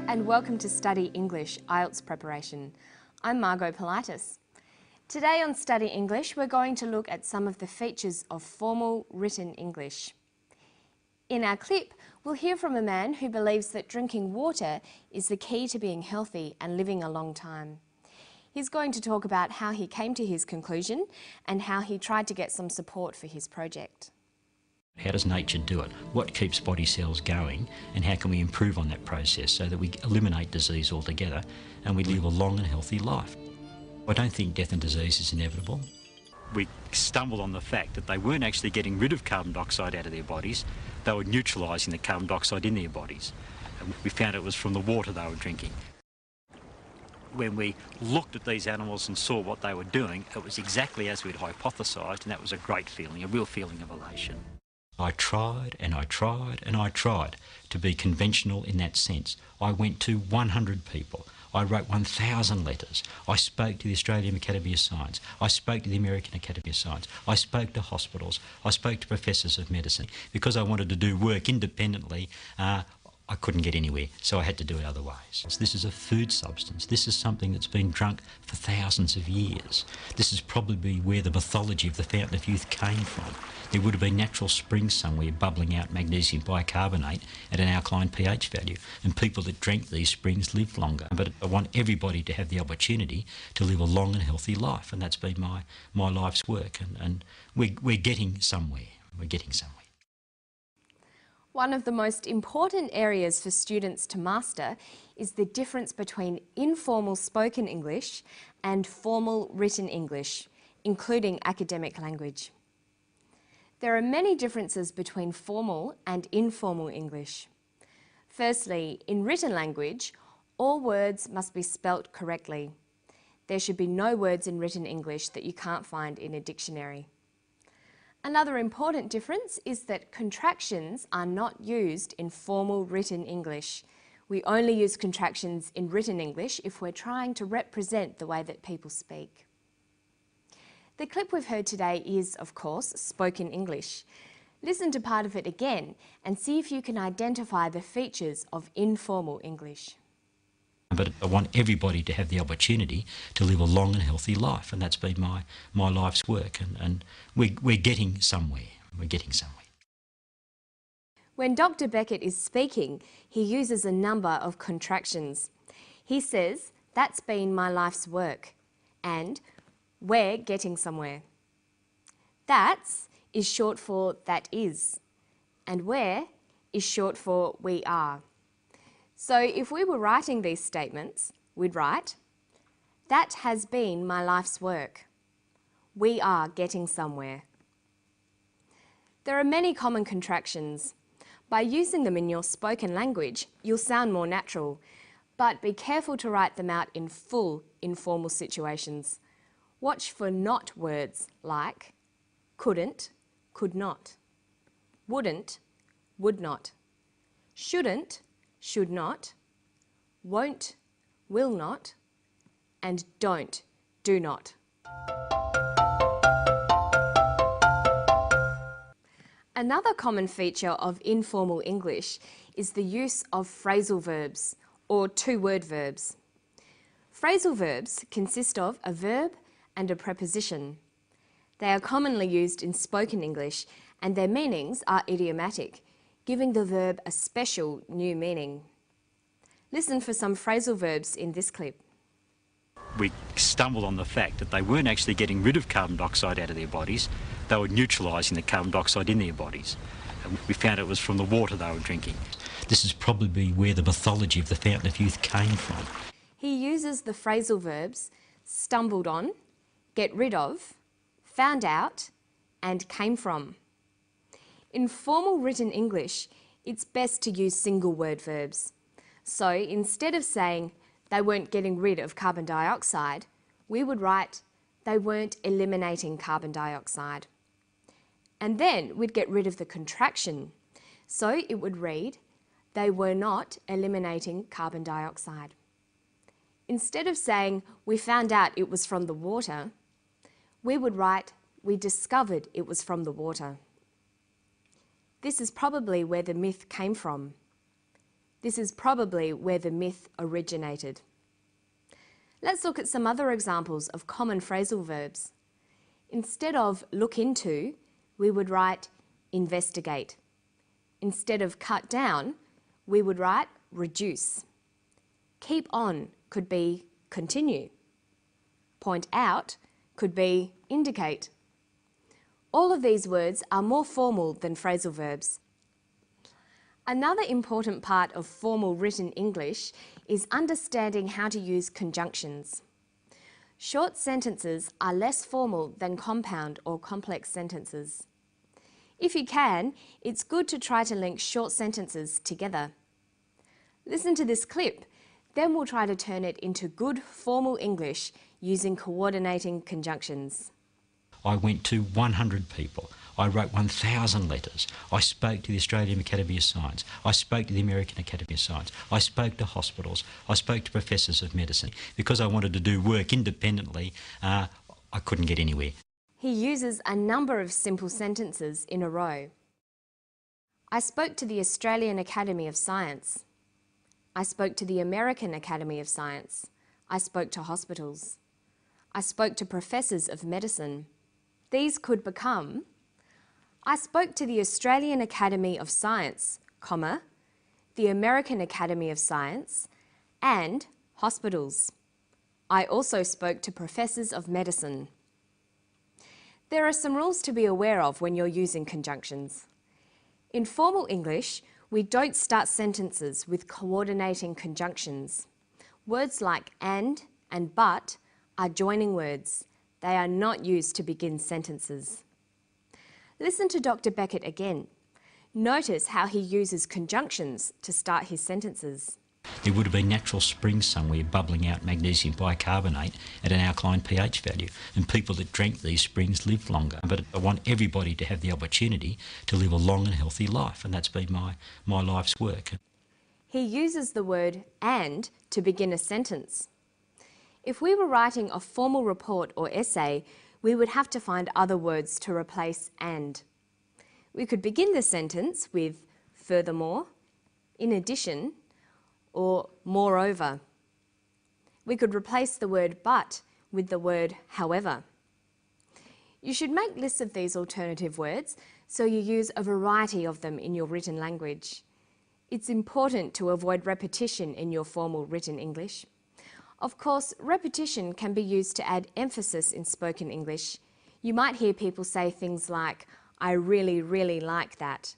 and welcome to Study English IELTS preparation. I'm Margot Politis. Today on Study English we're going to look at some of the features of formal written English. In our clip we'll hear from a man who believes that drinking water is the key to being healthy and living a long time. He's going to talk about how he came to his conclusion and how he tried to get some support for his project. How does nature do it? What keeps body cells going, and how can we improve on that process so that we eliminate disease altogether and we live a long and healthy life? I don't think death and disease is inevitable. We stumbled on the fact that they weren't actually getting rid of carbon dioxide out of their bodies, they were neutralising the carbon dioxide in their bodies. And we found it was from the water they were drinking. When we looked at these animals and saw what they were doing, it was exactly as we'd hypothesised, and that was a great feeling, a real feeling of elation. I tried and I tried and I tried to be conventional in that sense. I went to 100 people. I wrote 1,000 letters. I spoke to the Australian Academy of Science. I spoke to the American Academy of Science. I spoke to hospitals. I spoke to professors of medicine. Because I wanted to do work independently, I couldn't get anywhere, so I had to do it other ways. This is a food substance. This is something that's been drunk for thousands of years. This is probably where the mythology of the Fountain of Youth came from. There would have been natural springs somewhere bubbling out magnesium bicarbonate at an alkaline pH value, and people that drank these springs lived longer. But I want everybody to have the opportunity to live a long and healthy life, and that's been my life's work, and we're getting somewhere. We're getting somewhere. One of the most important areas for students to master is the difference between informal spoken English and formal written English, including academic language. There are many differences between formal and informal English. Firstly, in written language, all words must be spelt correctly. There should be no words in written English that you can't find in a dictionary. Another important difference is that contractions are not used in formal written English. We only use contractions in written English if we're trying to represent the way that people speak. The clip we've heard today is, of course, spoken English. Listen to part of it again and see if you can identify the features of informal English. But I want everybody to have the opportunity to live a long and healthy life, and that's been my life's work, and we're getting somewhere. We're getting somewhere. When Dr. Beckett is speaking, he uses a number of contractions. He says, "That's been my life's work," and "We're getting somewhere." "That's" is short for "that is," and "where" is short for "we are." So if we were writing these statements, we'd write, "That has been my life's work. We are getting somewhere." There are many common contractions. By using them in your spoken language, you'll sound more natural, but be careful to write them out in full informal situations. Watch for not words like couldn't, could not, wouldn't, would not, shouldn't, should not, won't, will not, and don't, do not. Another common feature of informal English is the use of phrasal verbs, or two-word verbs. Phrasal verbs consist of a verb and a preposition. They are commonly used in spoken English, and their meanings are idiomatic, giving the verb a special new meaning. Listen for some phrasal verbs in this clip. We stumbled on the fact that they weren't actually getting rid of carbon dioxide out of their bodies, they were neutralising the carbon dioxide in their bodies. And we found it was from the water they were drinking. This is probably where the mythology of the Fountain of Youth came from. He uses the phrasal verbs stumbled on, get rid of, found out, and came from. In formal written English, it's best to use single word verbs. So instead of saying they weren't getting rid of carbon dioxide, we would write they weren't eliminating carbon dioxide. And then we'd get rid of the contraction. So it would read, they were not eliminating carbon dioxide. Instead of saying we found out it was from the water, we would write we discovered it was from the water. This is probably where the myth came from. This is probably where the myth originated. Let's look at some other examples of common phrasal verbs. Instead of look into, we would write investigate. Instead of cut down, we would write reduce. Keep on could be continue. Point out could be indicate. All of these words are more formal than phrasal verbs. Another important part of formal written English is understanding how to use conjunctions. Short sentences are less formal than compound or complex sentences. If you can, it's good to try to link short sentences together. Listen to this clip, then we'll try to turn it into good formal English using coordinating conjunctions. I went to 100 people. I wrote 1,000 letters. I spoke to the Australian Academy of Science. I spoke to the American Academy of Science. I spoke to hospitals. I spoke to professors of medicine. Because I wanted to do work independently, I couldn't get anywhere. He uses a number of simple sentences in a row. I spoke to the Australian Academy of Science. I spoke to the American Academy of Science. I spoke to hospitals. I spoke to professors of medicine. These could become, I spoke to the Australian Academy of Science, comma, the American Academy of Science, and hospitals. I also spoke to professors of medicine. There are some rules to be aware of when you're using conjunctions. In formal English, we don't start sentences with coordinating conjunctions. Words like and but are joining words. They are not used to begin sentences. Listen to Dr. Beckett again. Notice how he uses conjunctions to start his sentences. There would have been natural springs somewhere bubbling out magnesium bicarbonate at an alkaline pH value, and people that drank these springs lived longer. But I want everybody to have the opportunity to live a long and healthy life, and that's been my life's work. He uses the word and to begin a sentence. If we were writing a formal report or essay, we would have to find other words to replace and. We could begin the sentence with furthermore, in addition, or moreover. We could replace the word but with the word however. You should make lists of these alternative words so you use a variety of them in your written language. It's important to avoid repetition in your formal written English. Of course, repetition can be used to add emphasis in spoken English. You might hear people say things like, I really, really like that.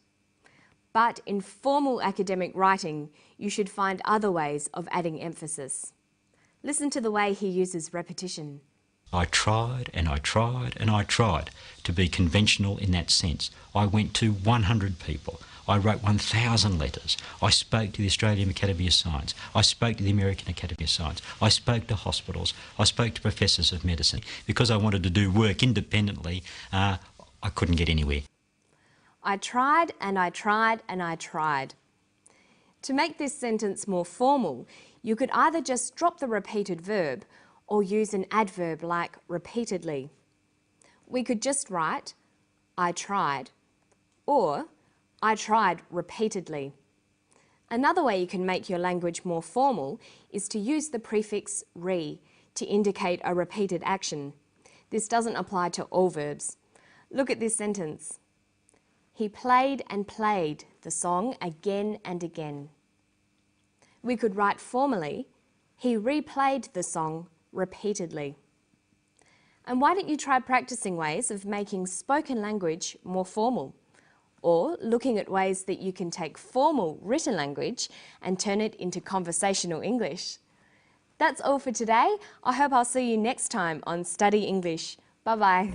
But in formal academic writing, you should find other ways of adding emphasis. Listen to the way he uses repetition. I tried and I tried and I tried to be conventional in that sense. I went to 100 people. I wrote 1,000 letters. I spoke to the Australian Academy of Science. I spoke to the American Academy of Science. I spoke to hospitals. I spoke to professors of medicine. Because I wanted to do work independently, I couldn't get anywhere. I tried and I tried and I tried. To make this sentence more formal, you could either just drop the repeated verb or use an adverb like repeatedly. We could just write, I tried, or I tried repeatedly. Another way you can make your language more formal is to use the prefix re to indicate a repeated action. This doesn't apply to all verbs. Look at this sentence. He played and played the song again and again. We could write formally, he replayed the song repeatedly. And why don't you try practicing ways of making spoken language more formal? Or looking at ways that you can take formal written language and turn it into conversational English. That's all for today. I hope I'll see you next time on Study English. Bye-bye.